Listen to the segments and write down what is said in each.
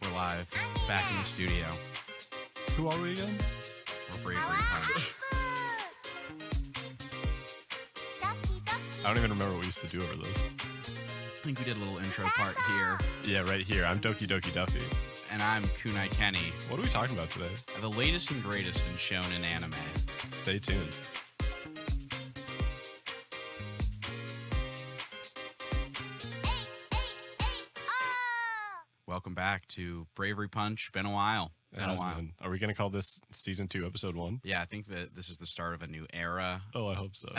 We're live, back in the studio. Who are we again? We're Bravery Punch. I don't even remember what we used to do over this. I think we did a little intro part here. Yeah, right here. I'm Doki Duffy. And I'm Kunai Kennie. What are we talking about today? The latest and greatest in shonen anime. Stay tuned. Welcome back to Bravery Punch. Been a while. Been. Are we going to call this Season 2, Episode 1? Yeah, I think that this is the start of a new era. Oh, I hope so.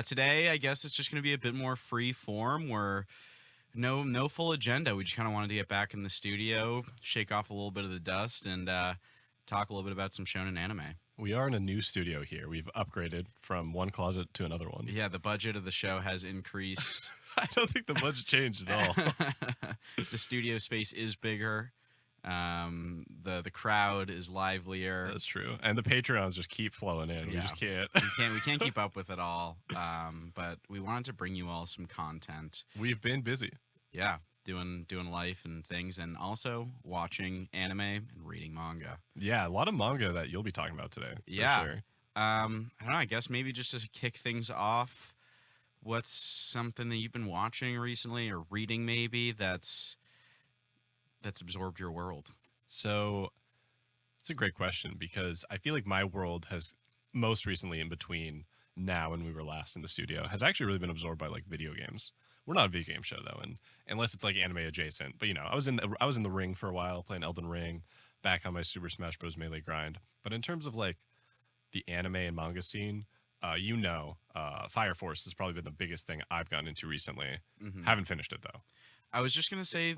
Today, I guess it's just going to be a bit more free form. We're no full agenda. We just kind of wanted to get back in the studio, shake off a little bit of the dust, and talk a little bit about some shonen anime. We are in a new studio here. We've upgraded from one closet to another one. Yeah, the budget of the show has increased. I don't think the budget changed at all. The studio space is bigger. The crowd is livelier. That's true. And the Patreons just keep flowing in. Yeah. We just can't. We can't keep up with it all. But we wanted to bring you all some content. We've been busy. Yeah, doing life and things, and also watching anime and reading manga. Yeah, a lot of manga that you'll be talking about today. Yeah. For sure. I don't know. I guess maybe just to kick things off, what's something that you've been watching recently or reading maybe that's absorbed your world? So it's a great question because I feel like my world has most recently, in between now and we were last in the studio, has actually really been absorbed by like video games. We're not a video game show though, and unless it's like anime adjacent. But you know, I was in the ring for a while playing Elden Ring, back on my Super Smash Bros. Melee grind. But in terms of like the anime and manga scene, Fire Force has probably been the biggest thing I've gotten into recently. Mm-hmm. Haven't finished it though. I was just gonna say,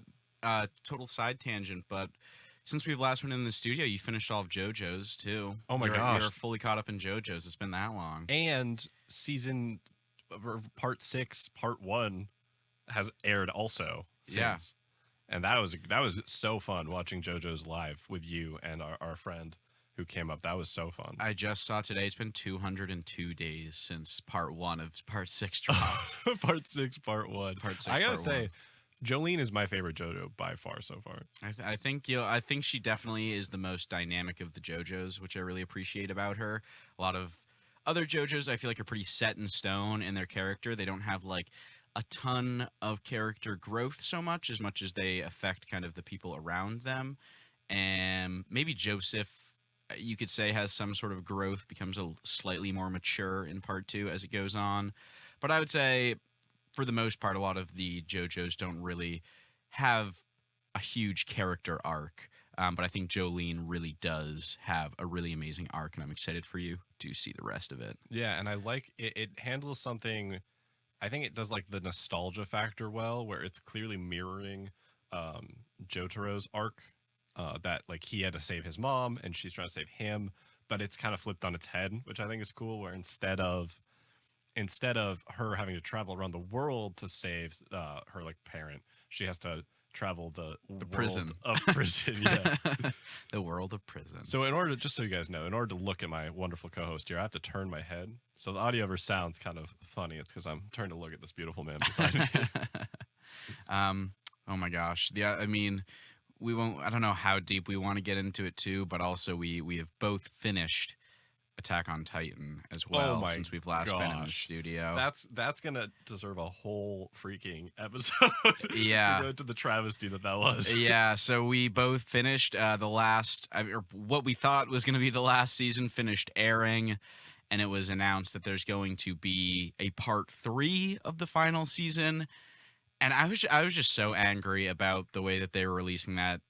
total side tangent, but since we've last been in the studio, you finished all of JoJo's too. Oh my gosh, you're fully caught up in JoJo's. It's been that long. And part 6, part 1 has aired also since. Yeah. And that was so fun watching JoJo's live with you and our friend who came up. That was so fun. I just saw today. It's been 202 days since part 1 of part 6 dropped. Part 6, part 1. Part 6. I gotta part say, 1. Jolene is my favorite JoJo by far so far. I think she definitely is the most dynamic of the JoJos, which I really appreciate about her. A lot of other JoJos I feel like are pretty set in stone in their character. They don't have like a ton of character growth so much as they affect kind of the people around them. And maybe Joseph, you could say, has some sort of growth, becomes a slightly more mature in part 2 as it goes on. But I would say, for the most part, a lot of the JoJos don't really have a huge character arc. But I think Jolene really does have a really amazing arc, and I'm excited for you to see the rest of it. Yeah, and I like it. It handles something. I think it does like the nostalgia factor well, where it's clearly mirroring Jotaro's arc. That like he had to save his mom, and she's trying to save him, but it's kind of flipped on its head, which I think is cool. Where instead of her having to travel around the world to save her like parent, she has to travel the prison of prison. Yeah. The world of prison. So just so you guys know, in order to look at my wonderful co-host here, I have to turn my head. So the audio ever sounds kind of funny. It's because I'm turning to look at this beautiful man beside me. Oh my gosh. Yeah, I mean, I don't know how deep we want to get into it too, but also we have both finished Attack on Titan as well since we've last been in the studio. That's gonna deserve a whole freaking episode. Yeah, to go to the travesty that was. Yeah, so we both finished what we thought was going to be the last season finished airing, and it was announced that there's going to be a part 3 of the final season. And I was just so angry about the way that they were releasing that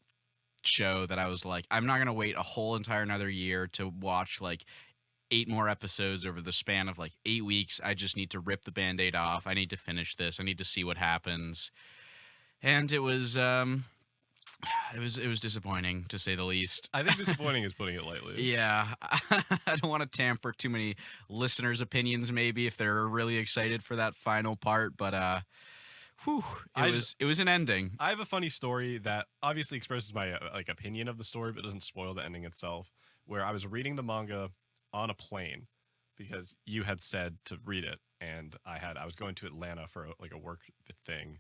show that I was like, I'm not gonna wait a whole entire another year to watch like 8 more episodes over the span of like 8 weeks. I just need to rip the Band-Aid off. I need to finish this. I need to see what happens. And it was disappointing, to say the least. I think disappointing is putting it lightly. Yeah. I don't want to tamper too many listeners' opinions maybe if they're really excited for that final part, but it was an ending. I have a funny story that obviously expresses my opinion of the story, but doesn't spoil the ending itself. Where I was reading the manga on a plane because you had said to read it, and I was going to Atlanta for like a work thing.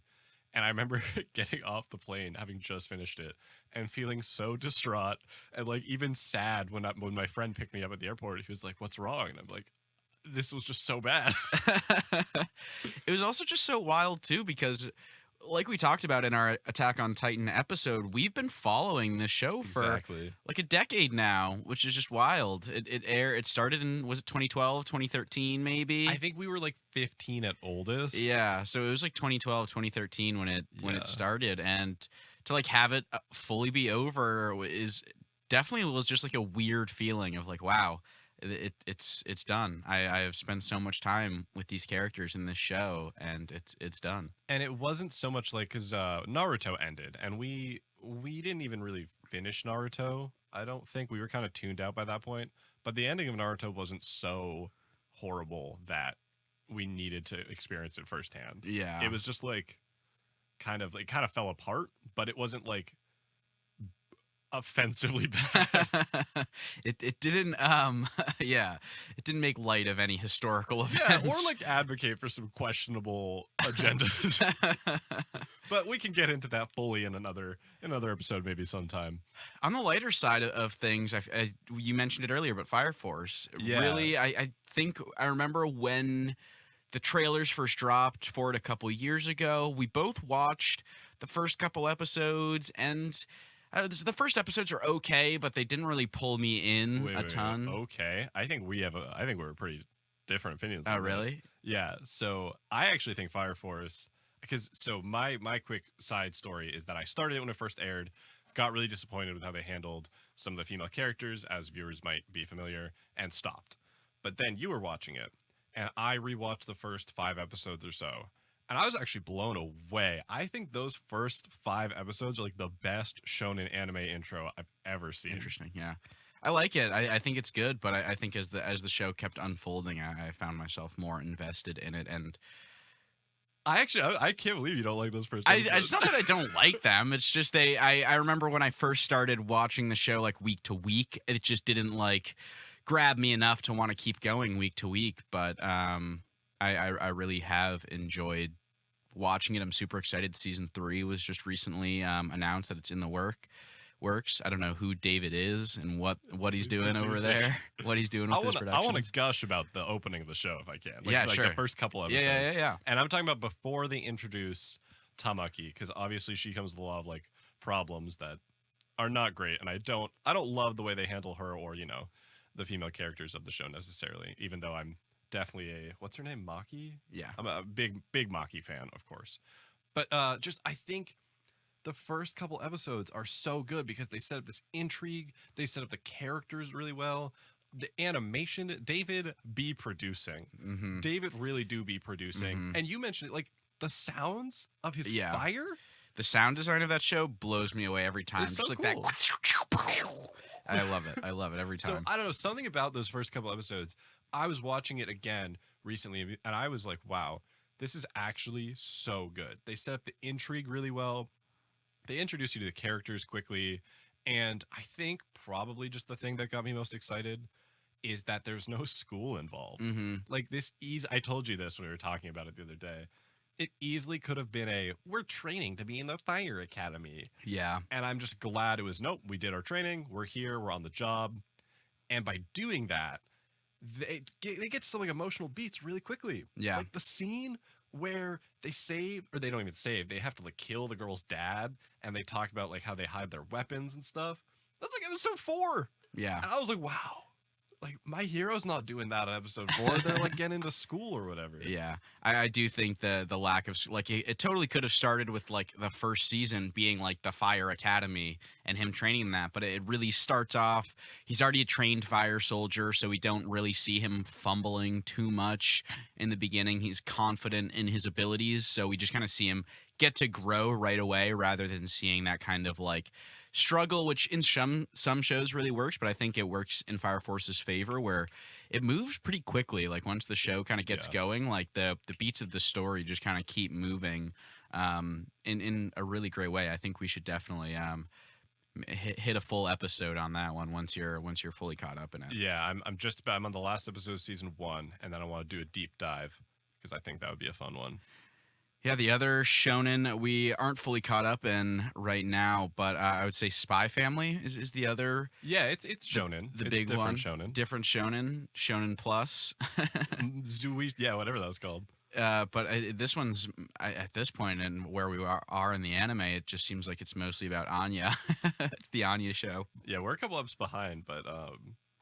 And I remember getting off the plane, having just finished it, and feeling so distraught and like even sad when my friend picked me up at the airport. He was like, "What's wrong?" And I'm like, "This was just so bad." It was also just so wild too because like we talked about in our Attack on Titan episode, we've been following this show for Exactly. like a decade now, which is just wild. It started in, was it 2012, 2013 maybe? I think we were like 15 at oldest. Yeah, so it was like 2012, 2013 when it Yeah. started, and to like have it fully be over is definitely was just like a weird feeling of like, wow, it's done. I have spent so much time with these characters in this show, and it's done. And it wasn't so much like because Naruto ended, and we didn't even really finish Naruto. I don't think we were kind of tuned out by that point. But the ending of Naruto wasn't so horrible that we needed to experience it firsthand. Yeah, It was just like kind of fell apart, but it wasn't like offensively bad. it didn't yeah, it didn't make light of any historical Yeah, events. or like advocate for some questionable agendas. But we can get into that fully in another episode, maybe sometime. On the lighter side of things, you mentioned it earlier, but Fire Force. Yeah. Really, I think I remember when the trailers first dropped for it a couple years ago. We both watched the first couple episodes, and the first episodes are okay, but they didn't really pull me in a ton. Okay, I think we're pretty different opinions. Oh, on this. really? Yeah. So I actually think Fire Force, because my quick side story is that I started it when it first aired, got really disappointed with how they handled some of the female characters, as viewers might be familiar, and stopped. But then you were watching it, and I rewatched the first 5 episodes or so, and I was actually blown away. I think those first 5 episodes are like the best shonen anime intro I've ever seen. Interesting, yeah. I like it. I think it's good, but I think as the show kept unfolding, I found myself more invested in it, and I can't believe you don't like those first episodes. It's not that I don't like them. It's just I remember when I first started watching the show like week to week, it just didn't like grab me enough to want to keep going week to week. But I really have enjoyed watching it. I'm super excited. Season 3 was just recently announced that it's in the works. I don't know who David is and what he's doing over there. What he's doing with his productions. I want to gush about the opening of the show if I can. Yeah, sure. The first couple episodes. Yeah. And I'm talking about before they introduce Tamaki, because obviously she comes with a lot of like problems that are not great, and I don't love the way they handle her or the female characters of the show necessarily. Even though I'm definitely what's her name, Maki? Yeah, I'm a big Maki fan, of course. But just I think the first couple episodes are so good because they set up this intrigue. They set up the characters really well. The animation, David be producing. Mm-hmm. David really do be producing. Mm-hmm. And you mentioned it, like the sounds of his Yeah. fire. The sound design of that show blows me away every time. It's so Just like cool. that. I love it. I love it every So time. I don't know, something about those first couple episodes. I was watching it again recently, and I was like, wow, this is actually so good. They set up the intrigue really well. They introduce you to the characters quickly, and I think probably just the thing that got me most excited is that there's no school involved. Mm-hmm. Like I told you this when we were talking about it the other day. It easily could have been we're training to be in the fire academy. Yeah. And I'm just glad it was, nope, we did our training, we're here, we're on the job. And by doing that, they get some like emotional beats really quickly. Yeah. Like the scene where they save, or they don't even save, they have to like kill the girl's dad, and they talk about like how they hide their weapons and stuff. That's like episode 4. Yeah. And I was like, wow, like my hero's not doing that in episode 4. They're like getting into school or whatever. Yeah. I do think the lack of like it totally could have started with like the first season being like the fire academy and him training that, but it really starts off, he's already a trained fire soldier, so we don't really see him fumbling too much in the beginning. He's confident in his abilities, so we just kind of see him get to grow right away rather than seeing that kind of like struggle, which in some shows really works, but I think it works in Fire Force's favor where it moves pretty quickly. Like once the show kind of gets going, like the beats of the story just kind of keep moving in a really great way. I think we should definitely hit a full episode on that one once you're fully caught up in it. Yeah, I'm on the last episode of season 1, and then I want to do a deep dive because I think that would be a fun one. Yeah, the other shonen we aren't fully caught up in right now, but I would say Spy Family is the other Yeah, it's shonen. the It's big different one. shonen. Different Shonen Plus. Zui, yeah, whatever that was called. But this one's at this point and where we are in the anime, it just seems like it's mostly about Anya. It's the Anya show. Yeah, we're a couple ups behind, but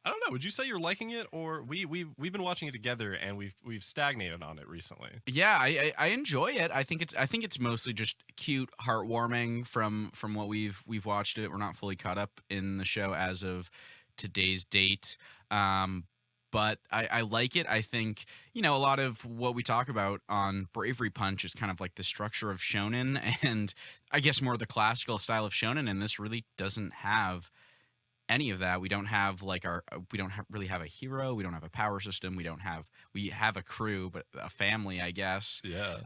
I don't know. Would you say you're liking it, or we've been watching it together and we've stagnated on it recently? Yeah, I enjoy it. I think it's mostly just cute, heartwarming from what we've watched it. We're not fully caught up in the show as of today's date. But I like it. I think, a lot of what we talk about on Bravery Punch is kind of like the structure of shonen and I guess more the classical style of shonen, and this really doesn't have any of that. We don't have really have a hero. We don't have a power system. We have a crew, but a family, I guess. Yeah.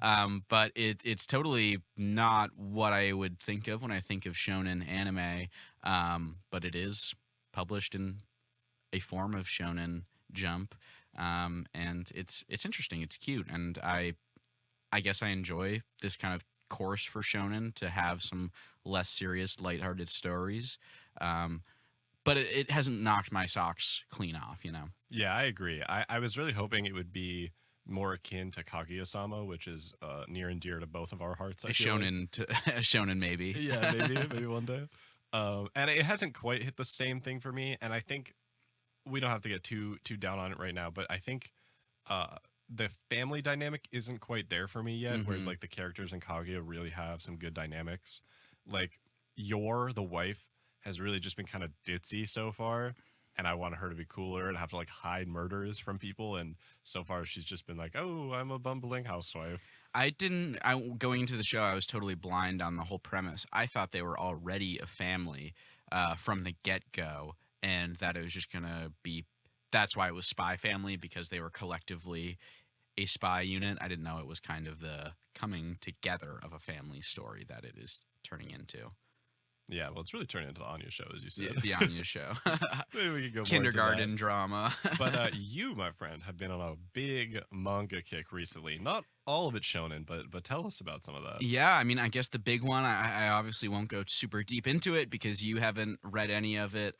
But it's totally not what I would think of when I think of shonen anime. But it is published in a form of shonen Jump, and it's interesting. It's cute, and I guess I enjoy this kind of course for shonen to have some less serious, lighthearted stories. But it hasn't knocked my socks clean off, Yeah, I agree. I was really hoping it would be more akin to Kaguya-sama, which is near and dear to both of our hearts. I feel A shonen maybe. Yeah, maybe one day. And it hasn't quite hit the same thing for me. And I think we don't have to get too down on it right now, but I think the family dynamic isn't quite there for me yet. Whereas like the characters in Kaguya really have some good dynamics. Like the wife, has really just been kind of ditzy so far, and I want her to be cooler and have to like hide murders from people. And so far, she's just been like, "Oh, I'm a bumbling housewife." Going into the show, I was totally blind on the whole premise. I thought they were already a family from the get-go, and that it was just gonna be. That's why it was Spy Family, because they were collectively a spy unit. I didn't know it was kind of the coming together of a family story that it is turning into. Yeah, well, it's really turning into the Anya show, as you said. The Anya show. Maybe we could go Kindergarten drama. But you, my friend, have been on a big manga kick recently. Not all of it shonen, but tell us about some of that. Yeah, I mean, I guess the big one, I obviously won't go super deep into it because you haven't read any of it,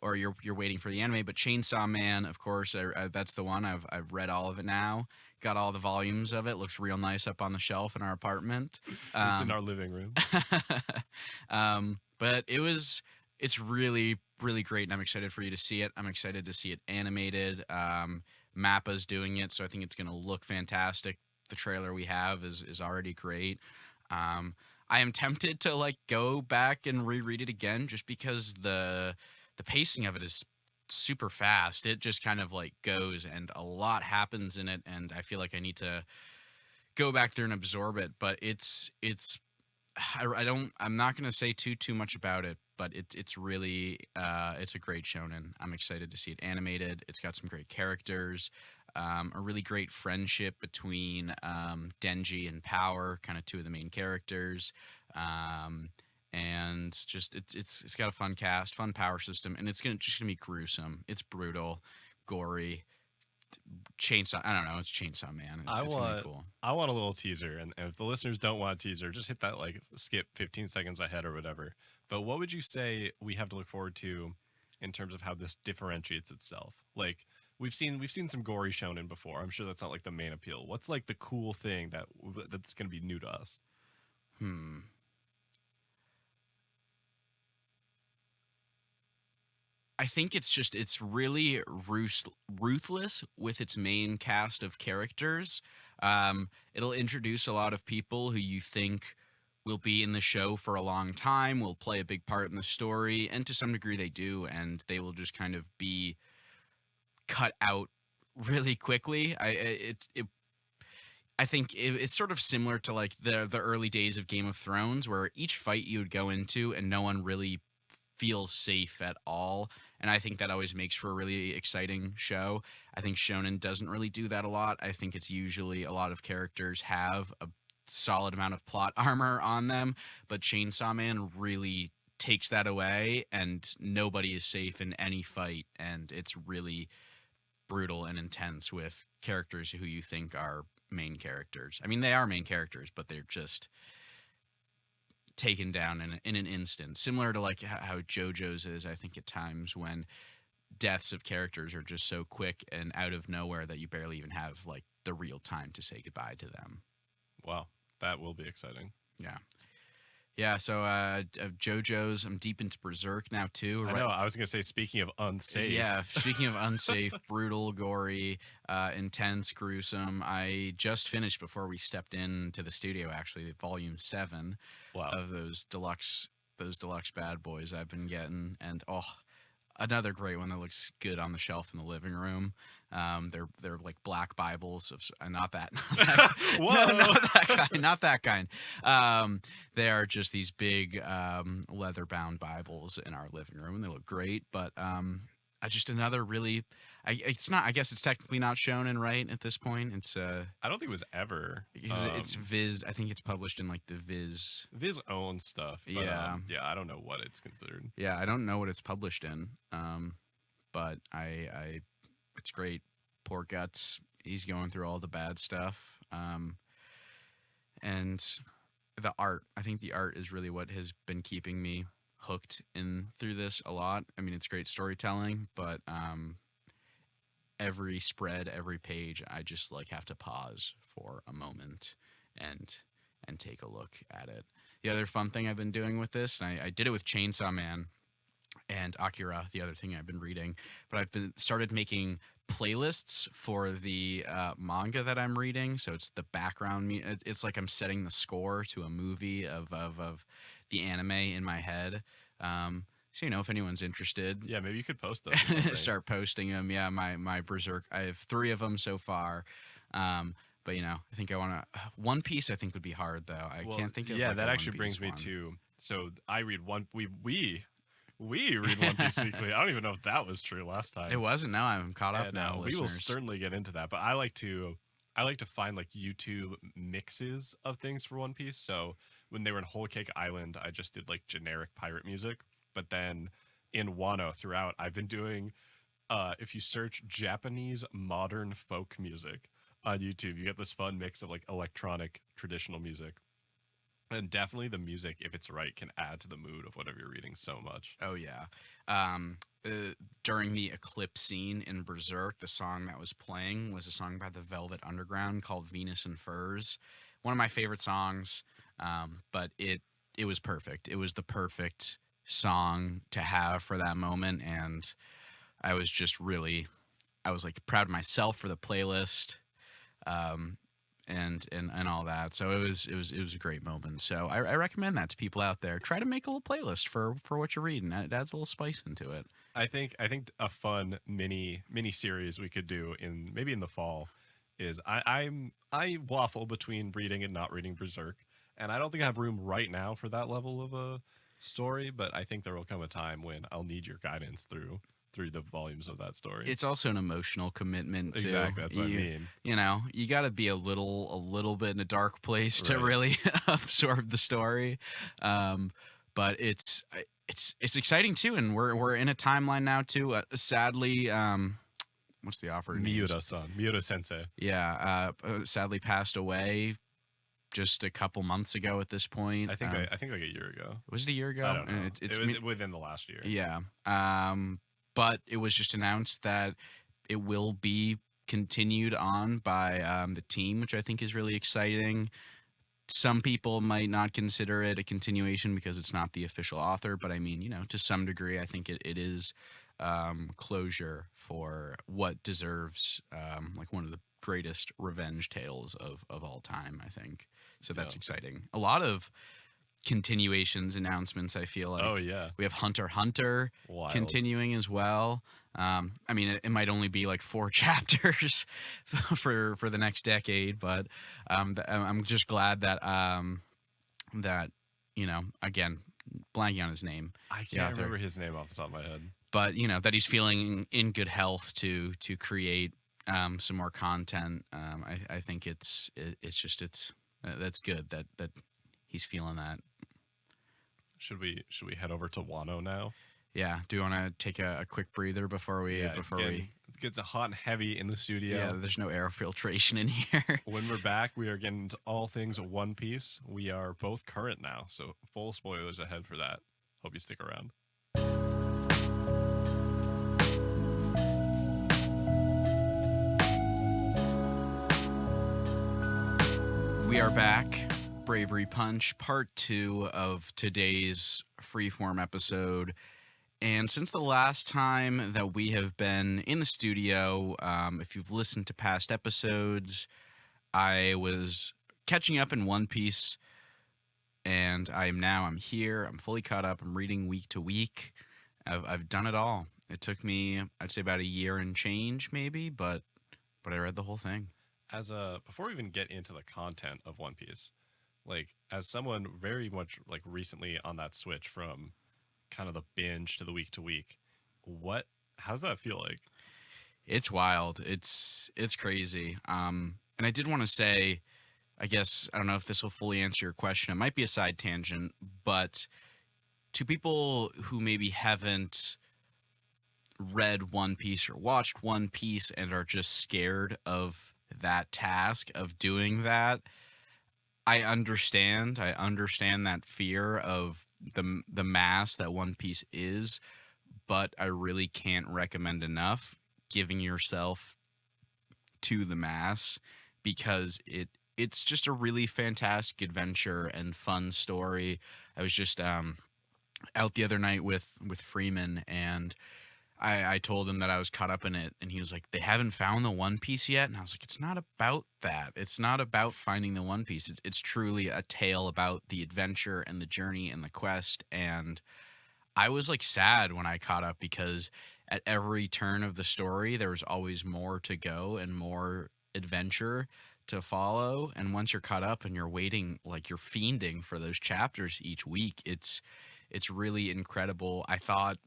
or you're waiting for the anime. But Chainsaw Man, of course, that's the one. I've read all of it now. Got all the volumes of it. Looks real nice up on the shelf in our apartment. It's in our living room. But it's really, really great, and I'm excited for you to see it. I'm excited to see it animated. Mappa's doing it, so I think it's going to look fantastic. The trailer we have is already great. I am tempted to like go back and reread it again just because the pacing of it is super fast. It just kind of like goes, and a lot happens in it, and I feel like I need to go back there and absorb it. But I'm not going to say too much about it, but it's really it's a great shonen. I'm excited to see it animated. It's got some great characters, a really great friendship between Denji and Power, kind of two of the main characters. And just it's got a fun cast, fun power system, and it's just gonna be gruesome. It's brutal, gory. Chainsaw. I don't know. It's Chainsaw Man. It's gonna be cool. I want a little teaser, and if the listeners don't want a teaser, just hit that like skip 15 seconds ahead or whatever. But what would you say we have to look forward to in terms of how this differentiates itself? Like we've seen some gory shonen before. I'm sure that's not like the main appeal. What's like the cool thing that's gonna be new to us? I think it's really ruthless with its main cast of characters. It'll introduce a lot of people who you think will be in the show for a long time, will play a big part in the story, and to some degree they do, and they will just kind of be cut out really quickly. I think it's sort of similar to like the early days of Game of Thrones, where each fight you would go into and no one really feels safe at all. And I think that always makes for a really exciting show. I think shonen doesn't really do that a lot. I think it's usually a lot of characters have a solid amount of plot armor on them, but Chainsaw Man really takes that away, and nobody is safe in any fight, and it's really brutal and intense with characters who you think are main characters. I mean, they are main characters, but they're just taken down in an instant, similar to like how JoJo's is. I think at times when deaths of characters are just so quick and out of nowhere that you barely even have like the real time to say goodbye to them. Wow, that will be exciting. Yeah. Yeah, so JoJo's, I'm deep into Berserk now too. I know. I was gonna say, speaking of unsafe. Yeah, speaking of unsafe, brutal, gory, intense, gruesome. I just finished before we stepped into the studio. Actually, Volume 7 of those deluxe bad boys I've been getting, and another great one that looks good on the shelf in the living room. They're like black Bibles of not that, not that kind. They are just these big leather bound Bibles in our living room, and they look great. But just another really, it's not. I guess it's technically not shonen, right? At this point, it's I don't think it was ever. It's Viz. I think it's published in like the Viz owns stuff. But, yeah. I don't know what it's considered. Yeah, I don't know what it's published in. But it's great. Poor Guts. He's going through all the bad stuff. And the art. I think the art is really what has been keeping me hooked in through this a lot. I mean, it's great storytelling, but every spread, every page, I just like have to pause for a moment and take a look at it. The other fun thing I've been doing with this, and I did it with Chainsaw Man and Akira, the other thing I've been reading, but I've started making playlists for the manga that I'm reading. So it's the background. It's like I'm setting the score to a movie of the anime in my head. So, if anyone's interested. Yeah, maybe you could post those. Start posting them. Yeah, my Berserk. I have 3 of them so far. But, I think I want to... One Piece, I think, would be hard, though. I can't think of that actually brings me to... So, I read one... We read One Piece weekly. I don't even know if that was true last time. It wasn't. No, I'm caught up now, we will certainly get into that. But I like to find, like, YouTube mixes of things for One Piece. So, when they were in Whole Cake Island, I just did, like, generic pirate music. But then in Wano throughout, I've been doing, if you search Japanese modern folk music on YouTube, you get this fun mix of like electronic traditional music. And definitely the music, if it's right, can add to the mood of whatever you're reading so much. Oh, yeah. During the eclipse scene in Berserk, the song that was playing was a song by the Velvet Underground called Venus and Furs. One of my favorite songs, but it was perfect. It was the perfect song to have for that moment, and I was just really, I was like proud of myself for the playlist, and all that. So it was a great moment. So I recommend that to people out there. Try to make a little playlist for what you're reading. It adds a little spice into it. I think a fun mini series we could do maybe in the fall is I waffle between reading and not reading Berserk, and I don't think I have room right now for that level of a story, but I think there will come a time when I'll need your guidance through the volumes of that story. It's also an emotional commitment too. Exactly, that's what I mean. You got to be a little bit in a dark place to really absorb the story. But it's exciting too, and we're in a timeline now too. Sadly, what's the offer? Miura Sensei. Yeah, sadly passed away just a couple months ago at this point. I think like a year ago. Was it a year ago? I don't know. It was within the last year. Yeah. But it was just announced that it will be continued on by the team, which I think is really exciting. Some people might not consider it a continuation because it's not the official author, but I mean, to some degree, I think it is closure for what deserves like one of the greatest revenge tales of all time, I think. So that's exciting. A lot of continuations announcements, I feel like. Oh, yeah. We have Hunter x Hunter continuing as well. I mean, it might only be like 4 chapters for the next decade, but I'm just glad that again, blanking on his name. I can't remember his name off the top of my head. But that he's feeling in good health to create some more content. I think it's that's good that he's feeling that. Should we head over to Wano now? Yeah. Do you want to take a quick breather before we Yeah, it gets hot and heavy in the studio. Yeah, there's no air filtration in here. When we're back, we are getting into all things One Piece. We are both current now, so full spoilers ahead for that. Hope you stick around. We are back. Bravery Punch, part 2 of today's freeform episode. And since the last time that we have been in the studio, if you've listened to past episodes, I was catching up in One Piece, and I'm here. I'm fully caught up. I'm reading week to week. I've done it all. It took me, I'd say, about a year and change, maybe, but I read the whole thing. Before we even get into the content of One Piece, like as someone very much like recently on that switch from kind of the binge to the week to week, how's that feel like? It's wild. It's crazy. And I did want to say, I guess, I don't know if this will fully answer your question. It might be a side tangent, but to people who maybe haven't read One Piece or watched One Piece and are just scared of that task of doing that, I understand that fear of the mass that One Piece is, but I really can't recommend enough giving yourself to the mass, because it's just a really fantastic adventure and fun story. I was just out the other night with Freeman, and I told him that I was caught up in it, and he was like, they haven't found the One Piece yet? And I was like, it's not about that. It's not about finding the One Piece. It's truly a tale about the adventure and the journey and the quest. And I was like sad when I caught up, because at every turn of the story, there was always more to go and more adventure to follow. And once you're caught up and you're waiting, like you're fiending for those chapters each week, it's really incredible. I thought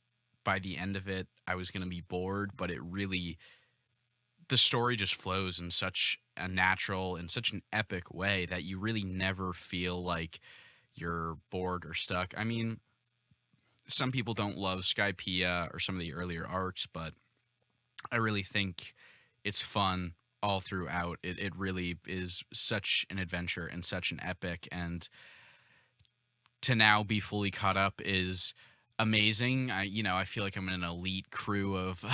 by the end of it, I was going to be bored, but the story just flows in such a natural and such an epic way that you really never feel like you're bored or stuck. I mean, some people don't love Skypiea or some of the earlier arcs, but I really think it's fun all throughout. It really is such an adventure and such an epic, and to now be fully caught up is amazing. I feel like I'm in an elite crew of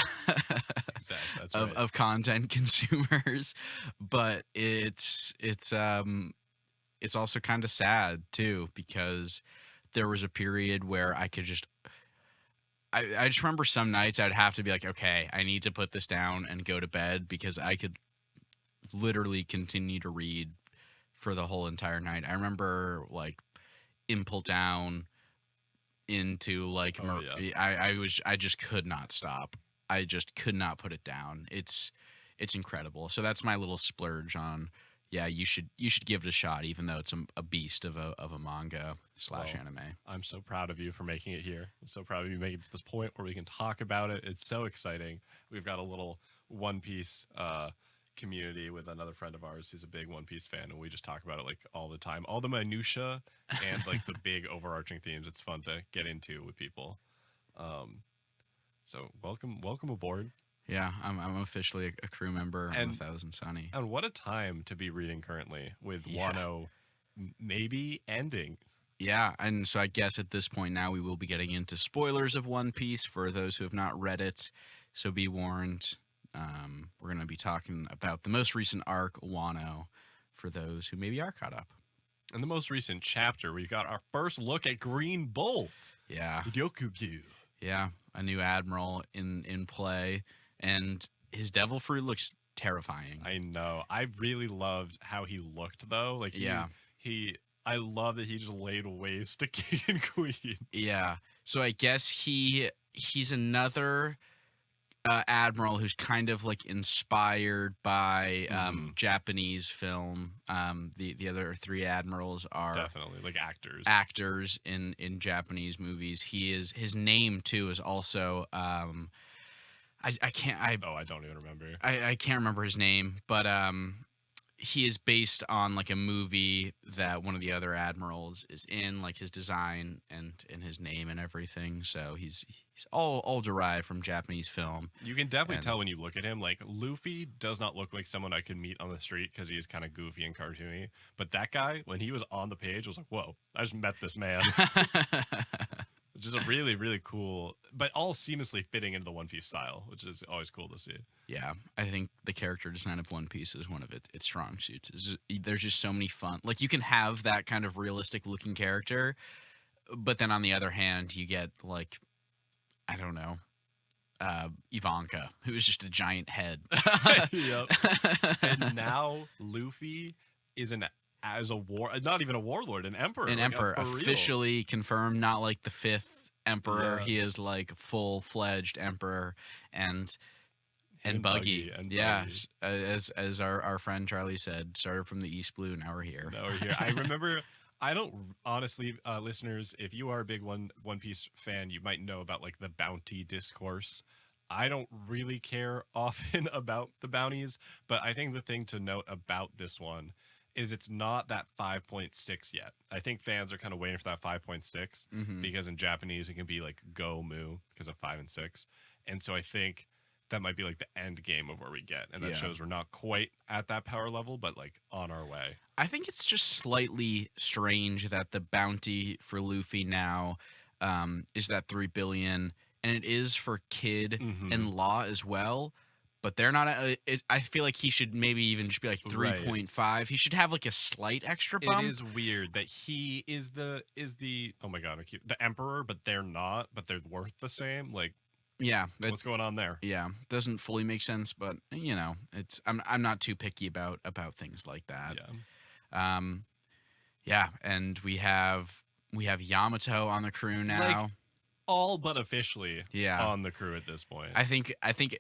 Exactly, that's right. of content consumers, but it's also kind of sad too, because there was a period where I just remember some nights I'd have to be like, okay, I need to put this down and go to bed, because I could literally continue to read for the whole entire night. I remember like Impel Down into like I just could not stop. I just could not put it down. It's incredible. So that's my little splurge on. Yeah, you should give it a shot, even though it's a beast of a manga / anime. I'm so proud of you for making it here. I'm so proud of you making it to this point where we can talk about it. It's so exciting. We've got a little One Piece community with another friend of ours who's a big One Piece fan, and we just talk about it like all the time, all the minutia and like the big overarching themes. It's fun to get into with people. So welcome aboard. Yeah, I'm officially a crew member on 1000 Sunny. And what a time to be reading currently, with Wano maybe ending. Yeah, and so I guess at this point now we will be getting into spoilers of One Piece for those who have not read it, so be warned. We're going to be talking about the most recent arc, Wano, for those who maybe are caught up. In the most recent chapter, we got our first look at Green Bull. Yeah. Hidyokugu. Yeah, a new admiral in play, and his devil fruit looks terrifying. I know. I really loved how he looked, though. Like, I love that he just laid waste to King and Queen. Yeah. So I guess he's another admiral who's kind of like inspired by Japanese film. The other 3 admirals are definitely like actors in Japanese movies. His name too is also I don't even remember. I can't remember his name, but he is based on like a movie that one of the other admirals is in, like his design and his name and everything. So he's all derived from Japanese film. You can definitely And- tell when you look at him. Like Luffy does not look like someone I could meet on the street because he's kind of goofy and cartoony. But that guy, when he was on the page, I was like, "Whoa! I just met this man." Which is a really, really cool, but all seamlessly fitting into the One Piece style, which is always cool to see. Yeah, I think the character design of One Piece is one of its strong suits. There's just so many fun. Like you can have that kind of realistic looking character, but then on the other hand, you get like, I don't know, Ivanka, who is just a giant head. Yep. And now Luffy is not even a warlord, an emperor. An like, emperor, for real. officially confirmed, not like the 5th emperor. Yeah. He is like full-fledged emperor, and And Buggy. and Yeah, Buggy. as our friend Charlie said, started from the East Blue, now we're here. Now we're here. I remember. I don't honestly, listeners. If you are a big One Piece fan, you might know about like the bounty discourse. I don't really care often about the bounties, but I think the thing to note about this one is it's not that 5.6 yet. I think fans are kind of waiting for that 5.6 Mhm. because in Japanese it can be like go mu because of 5 and 6, and so I think that might be like the end game of where we get, and that Yeah. shows we're not quite at that power level, but like on our way. I think it's just slightly strange that the bounty for Luffy now is that 3 billion, and it is for Kid Mhm. and Law as well. But they're not. I feel like he should maybe even just be like Right. 3.5. He should have like a slight extra It bump. is weird that he is the oh my god, the emperor, but they're not, but they're worth the same. Like, Yeah, what's going on there? yeah, doesn't fully make sense, but you know, it's I'm not too picky about things like that. Yeah, Yeah, and we have Yamato on the crew now. all but officially Yeah. on the crew at this point. I think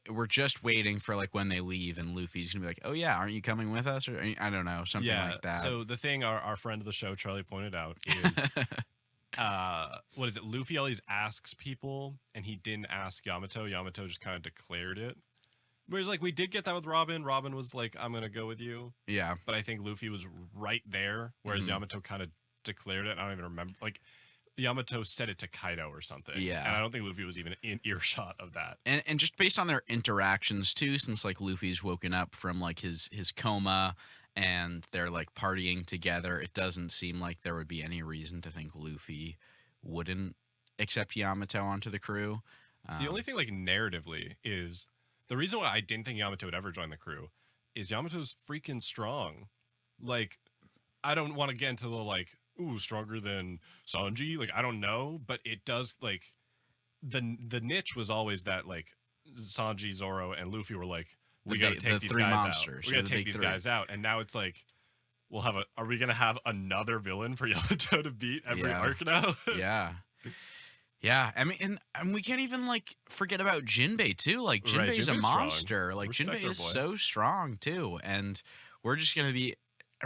we're just waiting for like when they leave, and Luffy's gonna be like, "Oh yeah, aren't you coming with us?" Or I don't know, something yeah. like that. So the thing our friend of the show Charlie pointed out is, what is it? Luffy always asks people, and he didn't ask Yamato. Yamato just kind of declared it. Whereas like we did get that with Robin. Robin was like, "I'm gonna go with you," yeah, but I think Luffy was right there, whereas Mhm. Yamato kind of declared it. I don't even remember. Like Yamato said it to Kaido or something. Yeah. and I don't think Luffy was even in earshot of that. and just based on their interactions too, since like Luffy's woken up from like his coma and they're like partying together, it doesn't seem like there would be any reason to think Luffy wouldn't accept Yamato onto the crew. The only thing like narratively is the reason why I didn't think Yamato would ever join the crew is Yamato's freaking strong. Like, I don't want to get into the like, ooh, stronger than Sanji. Like, I don't know, but it does like the niche was always that like Sanji, Zoro, and Luffy were like, we The gotta big- take the these three guys monsters. out. We Yeah, gotta the take big these three. guys out, and now it's like, are we gonna have another villain for Yamato to beat every Yeah. arc now? Yeah. Yeah, I mean, and we can't even like forget about Jinbei too. Like Right, Jinbei's a Jinbei's strong. monster. Like Respect Jinbei our is boy. so strong too, and we're just gonna be.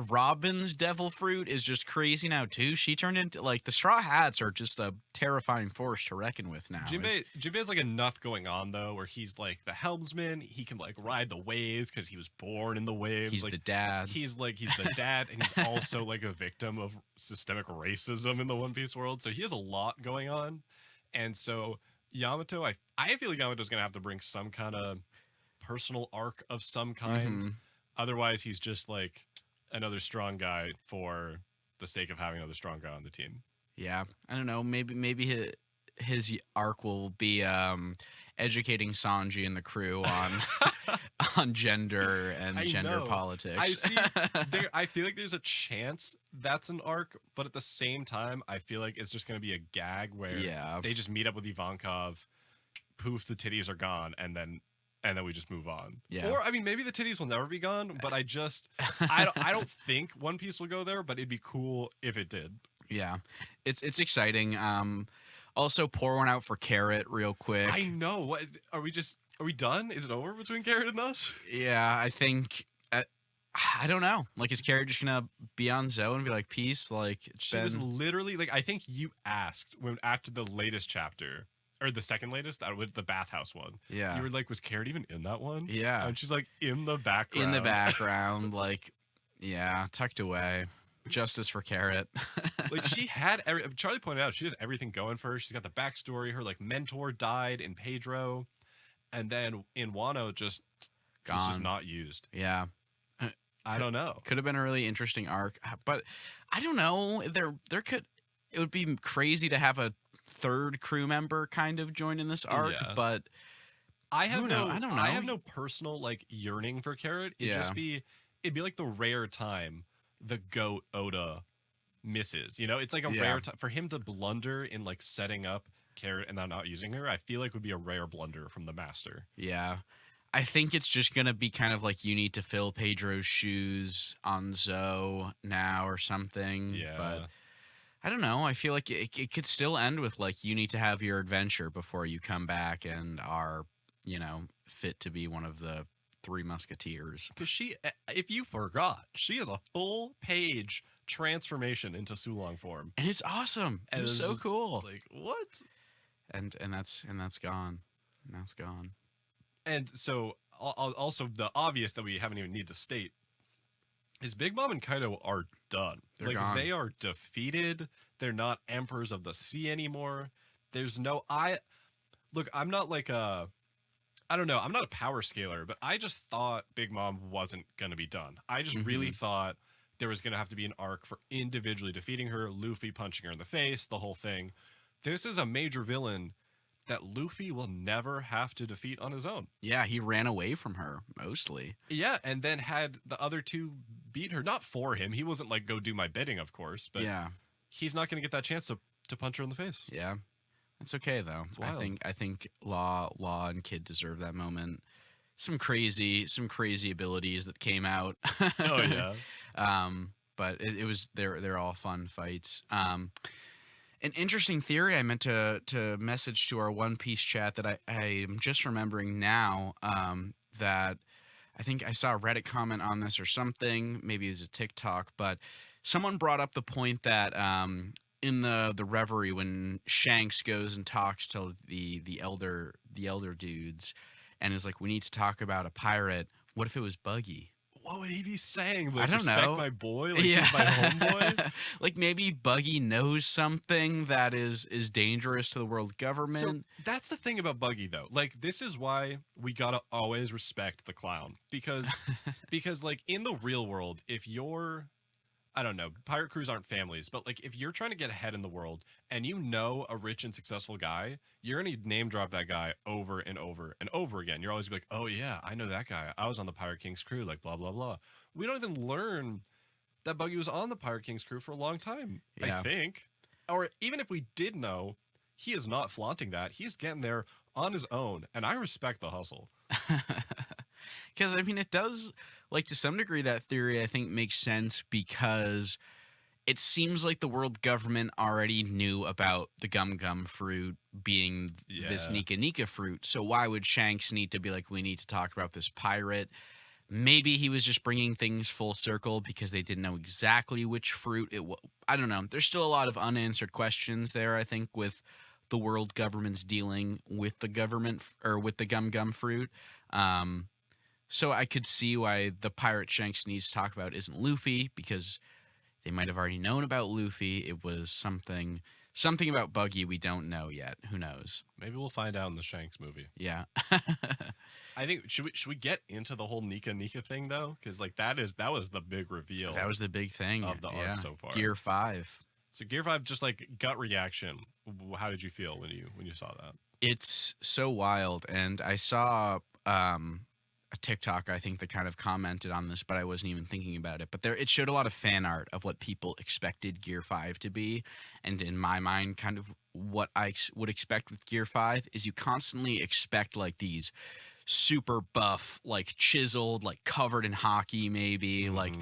Robin's devil fruit is just crazy now too. She turned into like the straw hats are just a terrifying force to reckon with now. Jinbei has like enough going on though, where he's like the helmsman. He can like ride the waves because he was born in the waves. He's like, the dad. He's the dad, and he's also like a victim of systemic racism in the One Piece world. So he has a lot going on, and so Yamato, I feel like Yamato's gonna have to bring some kind of personal arc of some kind. Mhm. Otherwise, he's just like another strong guy for the sake of having another strong guy on the team. Yeah, I don't know. Maybe his arc will be educating Sanji and the crew on on gender and I gender know. politics. I see. I feel like there's a chance that's an arc, but at the same time, I feel like it's just going to be a gag where Yeah. they just meet up with Ivankov, poof, the titties are gone, and then we just move on. Yeah. Or I mean, maybe the titties will never be gone, but I don't think One Piece will go there, but it'd be cool if it did. Yeah, it's exciting. Also, pour one out for Carrot real quick. I know. What are we done? Is it over between Garrett and us? Yeah, I think. I don't know. Like, is Carrot just gonna be on Zoe and be like, "Peace"? Like, it's She been. was literally like, I think you asked when after the latest chapter or the second latest, with the bathhouse one. Yeah. You were like, was Carrot even in that one? Yeah. And she's like, in the background. in the background, like, Yeah, tucked away. Justice for Carrot. Like she had Charlie pointed out she has everything going for her. She's got the backstory. Her like mentor died in Pedro, and then in Wano she's just Gone. not used. Yeah. I don't know. Could have been a really interesting arc, but I don't know. It would be crazy to have a third crew member kind of join in this arc, Yeah. but I don't know. I have no personal like yearning for Carrot. It'd be like the rare time the goat Oda misses. You know, it's like a rare time for him to blunder in like setting up Carrot and then not using her. I feel like would be a rare blunder from the master. yeah. I think it's just going to be kind of like you need to fill Pedro's shoes on Zoe now or something. Yeah. But I don't know. I feel like it could still end with like you need to have your adventure before you come back and are, fit to be one of the Three Musketeers. Because if you forgot, she has a full page transformation into Sulong form. And it's awesome. And It was so cool. Like, what? And that's gone. And that's gone. And so, also the obvious that we haven't even need to state is Big Mom and Kaido are done. They're gone. They are defeated. They're not emperors of the sea anymore. There's no I'm not like I don't know. I'm not a power scaler, but I just thought Big Mom wasn't gonna be done. I just really thought there was gonna have to be an arc for individually defeating her, Luffy punching her in the face, the whole thing. This is a major villain that Luffy will never have to defeat on his own. Yeah, he ran away from her, mostly. Yeah, and then had the other two beat her. Not for him. He wasn't like, go do my bidding, of course. But yeah. He's not going to get that chance to punch her in the face. Yeah. That's okay, though. I think Law and Kid deserve that moment. Some crazy abilities that came out. Oh, yeah. But it was, they're all fun fights. An interesting theory I meant to message to our One Piece chat that I am just remembering now, that I think I saw a Reddit comment on this or something, maybe it was a TikTok, but someone brought up the point that in the Reverie when Shanks goes and talks to the elder dudes and is like, we need to talk about a pirate. What if it was Buggy? What would he be saying? Like, I don't respect know. my boy? Like, he's my homeboy? Like, maybe Buggy knows something that is dangerous to the world government. So that's the thing about Buggy, though. Like, this is why we gotta always respect the clown. Because, like, in the real world, if you're... I don't know, pirate crews aren't families, but like if you're trying to get ahead in the world and you know a rich and successful guy, you're going to name drop that guy over and over and over again. You're always like, oh yeah, I know that guy. I was on the Pirate King's crew, like blah, blah, blah. We don't even learn that Buggy was on the Pirate King's crew for a long time, Yeah. I think. Or even if we did know, he is not flaunting that. He's getting there on his own, and I respect the hustle. Because, I mean, it does, like, to some degree, that theory, I think, makes sense because it seems like the world government already knew about the gum fruit being this Nika fruit. So why would Shanks need to be like, we need to talk about this pirate? Maybe he was just bringing things full circle because they didn't know exactly which fruit it was. I don't know. There's still a lot of unanswered questions there, I think, with the world government's dealing with the government or with the gum fruit. So I could see why the pirate Shanks needs to talk about isn't Luffy, because they might have already known about Luffy. It was something about Buggy we don't know yet. Who knows? Maybe we'll find out in the Shanks movie. Yeah. I think should we get into the whole Nika thing though? Because like that was the big reveal. That was the big thing of the arc so far. Gear 5. So Gear 5, just like gut reaction. How did you feel when you saw that? It's so wild, and I saw a TikTok, I think, that kind of commented on this, but I wasn't even thinking about it. But it showed a lot of fan art of what people expected Gear 5 to be. And in my mind, kind of what I would expect with Gear 5 is you constantly expect like these super buff, like chiseled, like covered in hockey, maybe, like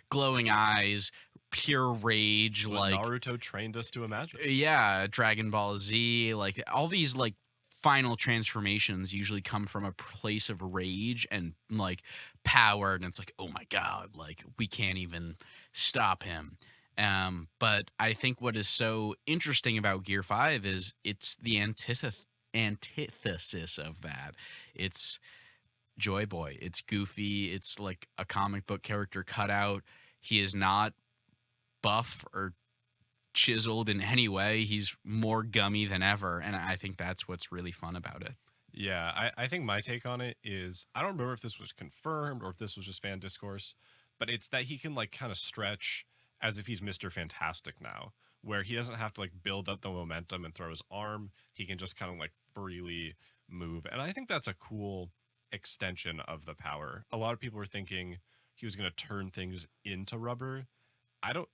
glowing eyes, pure rage. That's like what Naruto trained us to imagine. Yeah, Dragon Ball Z, like all these like final transformations usually come from a place of rage and like power, and it's like, oh my god, like we can't even stop him. But I think what is so interesting about Gear 5 is it's the antithesis of that. It's Joy Boy, it's goofy, it's like a comic book character cut out. He is not buff or chiseled in any way. He's more gummy than ever, and I think that's what's really fun about it. Yeah, I think my take on it is I don't remember if this was confirmed or if this was just fan discourse, but it's that he can like kind of stretch as if he's Mr. Fantastic now, where he doesn't have to like build up the momentum and throw his arm. He can just kind of like freely move. And I think that's a cool extension of the power. A lot of people were thinking he was going to turn things into rubber.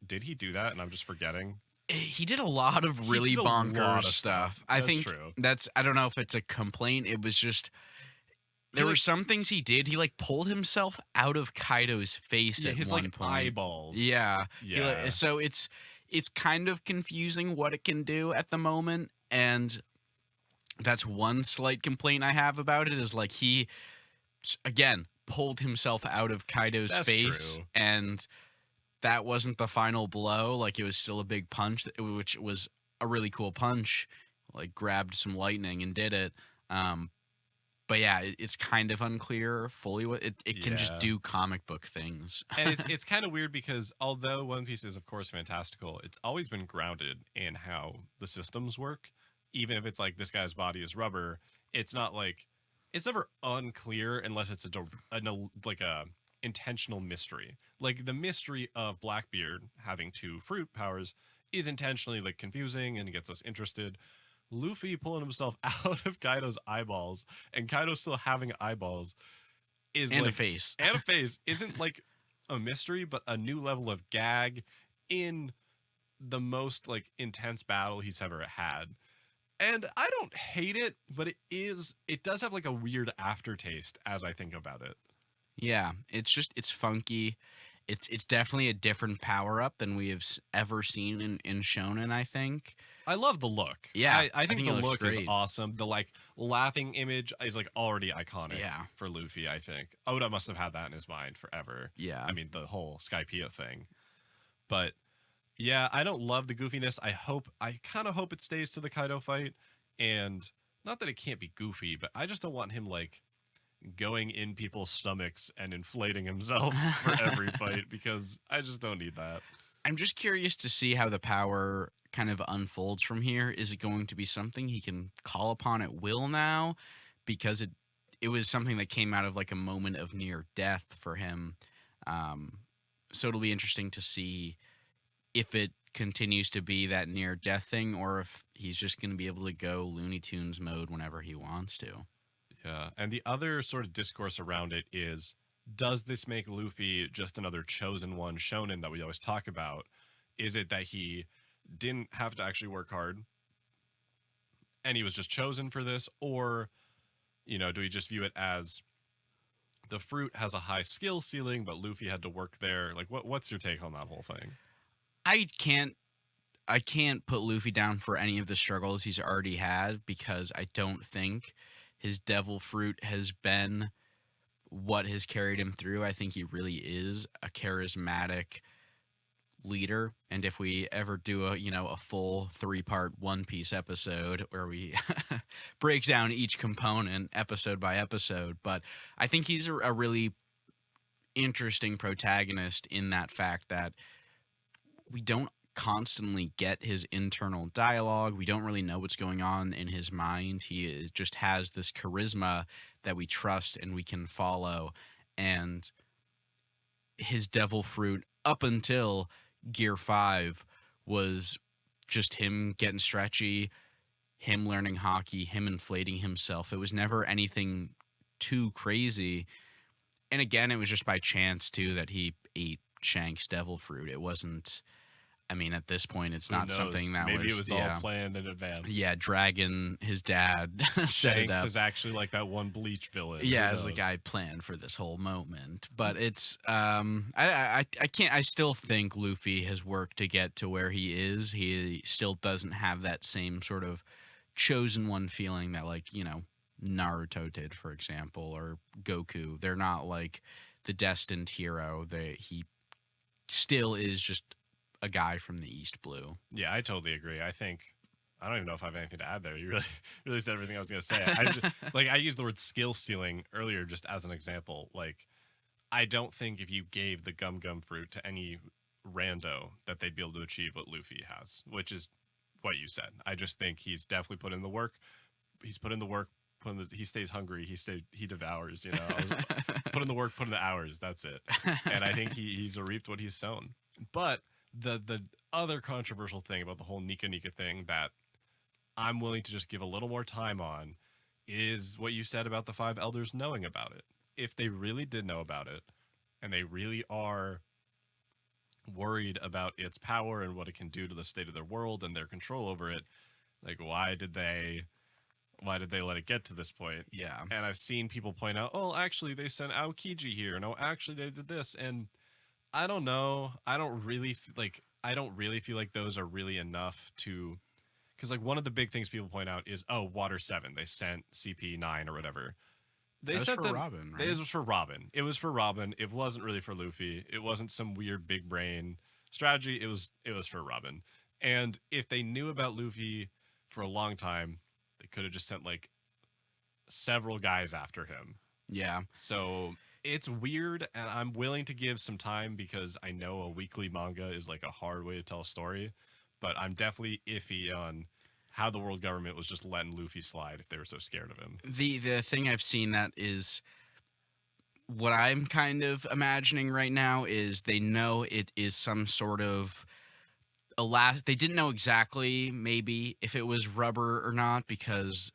Did he do that? And I'm just forgetting. He did a lot of really did a lot bonkers of stuff. stuff. I That's think true. I don't know if it's a complaint. It was just there were some things he did. He like pulled himself out of Kaido's face at his one like point. eyeballs. Yeah. Yeah. So it's kind of confusing what it can do at the moment, and that's one slight complaint I have about it is like he again pulled himself out of Kaido's That's face true. and that wasn't the final blow. Like, it was still a big punch, which was a really cool punch. Like, grabbed some lightning and did it. But yeah, it's kind of unclear fully what it can just Yeah. do comic book things. And it's kind of weird because although One Piece is of course fantastical, it's always been grounded in how the systems work. Even if it's like this guy's body is rubber, it's not like it's never unclear unless it's a intentional mystery. Like the mystery of Blackbeard having two fruit powers is intentionally like confusing and gets us interested. Luffy pulling himself out of Kaido's eyeballs and Kaido still having eyeballs is And like, a face. and a face isn't like a mystery, but a new level of gag in the most like intense battle he's ever had. And I don't hate it, but it does have like a weird aftertaste as I think about it. Yeah, it's funky. It's definitely a different power up than we have ever seen in Shonen, I think. I love the look. Yeah, I think it the looks look is great. awesome. The like laughing image is like already iconic Yeah. for Luffy, I think. Oda must have had that in his mind forever. Yeah. I mean, the whole Skypiea thing. But yeah, I don't love the goofiness. I kind of hope it stays to the Kaido fight. And not that it can't be goofy, but I just don't want him like going in people's stomachs and inflating himself for every fight because I just don't need that. I'm just curious to see how the power kind of unfolds from here. Is it going to be something he can call upon at will now? Because it was something that came out of like a moment of near death for him. So it'll be interesting to see if it continues to be that near death thing or if he's just going to be able to go Looney Tunes mode whenever he wants to. Yeah, and the other sort of discourse around it is, does this make Luffy just another chosen one shonen that we always talk about? Is it that he didn't have to actually work hard and he was just chosen for this? Or, do we just view it as the fruit has a high skill ceiling, but Luffy had to work there? Like, what's your take on that whole thing? I can't put Luffy down for any of the struggles he's already had because I don't think his devil fruit has been what has carried him through. I think he really is a charismatic leader, and if we ever do a full 3-part One Piece episode where we break down each component episode by episode, but I think he's a really interesting protagonist in that fact that we don't constantly get his internal dialogue. We don't really know what's going on in his mind. He just has this charisma that we trust and we can follow. And his devil fruit up until Gear 5 was just him getting stretchy, him learning hockey, him inflating himself. It was never anything too crazy. And again, it was just by chance too that he ate Shank's devil fruit. It wasn't, I mean, at this point, it's Who not knows? something that Maybe was, it was all planned in advance. Yeah, Dragon, his dad, set it Shanks up. is actually like that one Bleach villain. Yeah, Who as the knows? guy planned for this whole moment. But it's, I can't, I still think Luffy has worked to get to where he is. He still doesn't have that same sort of chosen one feeling that, like, Naruto did, for example, or Goku. They're not like the destined hero. He still is just a guy from the East Blue. Yeah, I totally agree. I don't even know if I have anything to add there. You really said everything I was going to say. I used the word skill ceiling earlier just as an example. Like, I don't think if you gave the Gum Gum fruit to any rando that they'd be able to achieve what Luffy has, which is what you said. I just think he's definitely put in the work. He's put in the work. He stays hungry. He devours. Put in the work. Put in the hours. That's it. And I think he's reaped what he's sown. But the other controversial thing about the whole Nika Nika thing that I'm willing to just give a little more time on is what you said about the 5 elders knowing about it. If they really did know about it, and they really are worried about its power and what it can do to the state of their world and their control over it, like why did they let it get to this point? Yeah. And I've seen people point out, oh, actually they sent Aokiji here. No, actually they did this. And I don't know. I don't really feel like those are really enough to, because like one of the big things people point out is, oh, Water 7, they sent CP9 or whatever. They sent for Robin, right? It was for Robin. It was for Robin. It wasn't really for Luffy. It wasn't some weird big brain strategy. It was for Robin. And if they knew about Luffy for a long time, they could have just sent like several guys after him. Yeah. So it's weird, and I'm willing to give some time because I know a weekly manga is like a hard way to tell a story, but I'm definitely iffy on how the world government was just letting Luffy slide if they were so scared of him. The thing I've seen that is what I'm kind of imagining right now is they know it is some sort of they didn't know exactly maybe if it was rubber or not, because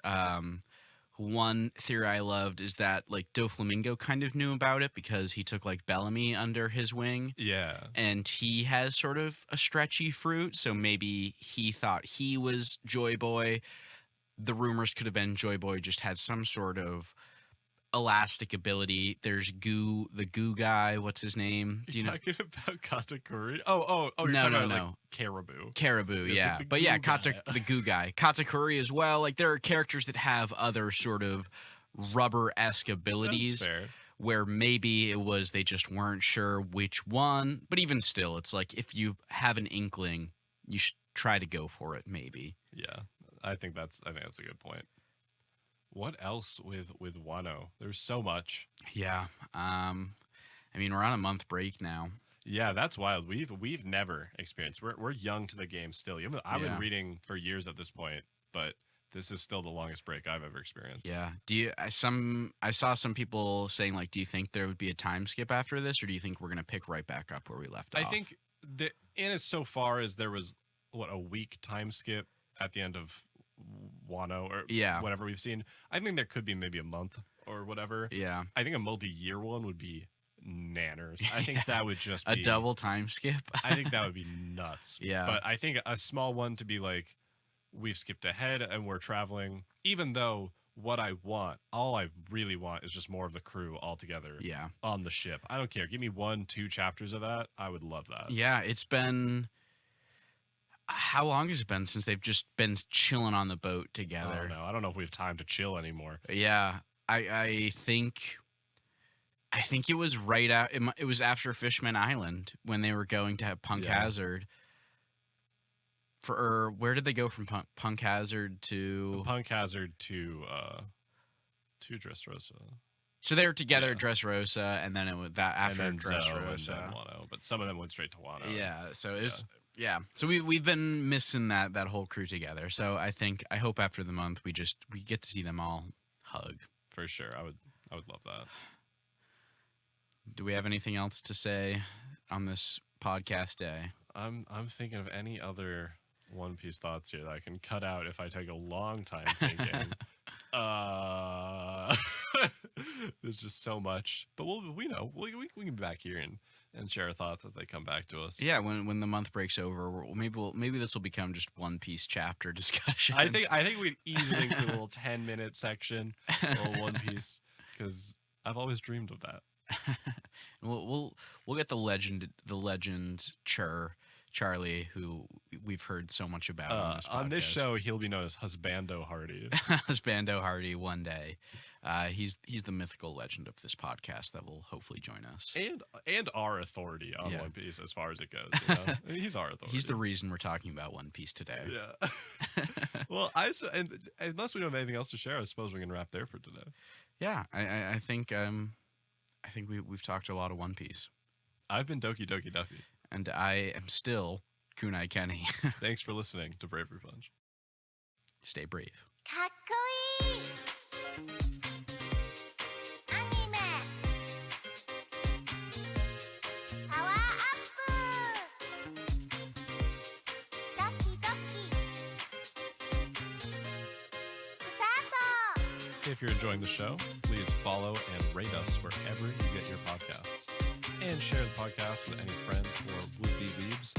one theory I loved is that like Doflamingo kind of knew about it because he took like Bellamy under his wing. Yeah. And he has sort of a stretchy fruit, so maybe he thought he was Joy Boy. The rumors could have been Joy Boy just had some sort of elastic ability. There's the goo guy. What's his name? Do you know? Talking about Katakuri? Oh, you're talking about like Caribou. Caribou, yeah. But yeah, the goo guy. Katakuri as well. Like there are characters that have other sort of rubber-esque abilities. That's fair. Where maybe it was they just weren't sure which one. But even still, it's like if you have an inkling, you should try to go for it, maybe. Yeah, I think that's a good point. What else with Wano? There's so much. Yeah. I mean, we're on a month break now. Yeah, that's wild. We've never experienced. We're young to the game still. I've been reading for years at this point, but this is still the longest break I've ever experienced. Yeah. I saw some people saying like, do you think there would be a time skip after this, or do you think we're gonna pick right back up where we left off? I think in as so far as there was a week time skip at the end of Wano or whatever we've seen. I think there could be maybe a month or whatever. Yeah. I think a multi-year one would be nanners. I think that would just be a double time skip. I think that would be nuts. Yeah. But I think a small one to be like, we've skipped ahead and we're traveling, even though all I really want is just more of the crew all together on the ship. I don't care. Give me 1-2 chapters of that. I would love that. Yeah, it's been... How long has it been since they've just been chilling on the boat together? I don't know if we have time to chill anymore. Yeah, I think it was right out. It was after Fishman Island when they were going to have Punk Hazard. Where did they go from Punk Hazard to Punk Hazard to Dressrosa? So they were together at Dressrosa, and then it was that after Dressrosa. And then Wano, but some of them went straight to Wano. Yeah, so it was. Yeah, so we've been missing that whole crew together. So I hope after the month we get to see them all hug. For sure, I would love that. Do we have anything else to say on this podcast day? I'm thinking of any other One Piece thoughts here that I can cut out if I take a long time thinking. There's just so much, but we can be back here and share our thoughts as they come back to us. Yeah, when the month breaks over, maybe this will become just One Piece chapter discussion. I think we'd easily include a little 10-minute section or One Piece because I've always dreamed of that. We'll get the legend Charlie, who we've heard so much about on this podcast. On this show, he'll be known as Husbando Hardy. Husbando Hardy one day. He's the mythical legend of this podcast that will hopefully join us. And our authority on One Piece as far as it goes. You know? I mean, he's our authority. He's the reason we're talking about One Piece today. Yeah. Well, unless we don't have anything else to share, I suppose we can wrap there for today. Yeah, I think I think we've talked a lot of One Piece. I've been Doki Doki Duffy. And I am still Kunai Kennie. Thanks for listening to Bravery Punch. Stay brave. かっこいいアニメパワーアップドキドキスタート If you're enjoying the show, please follow and rate us wherever you get your podcasts. And share the podcast with any friends or would-be weebs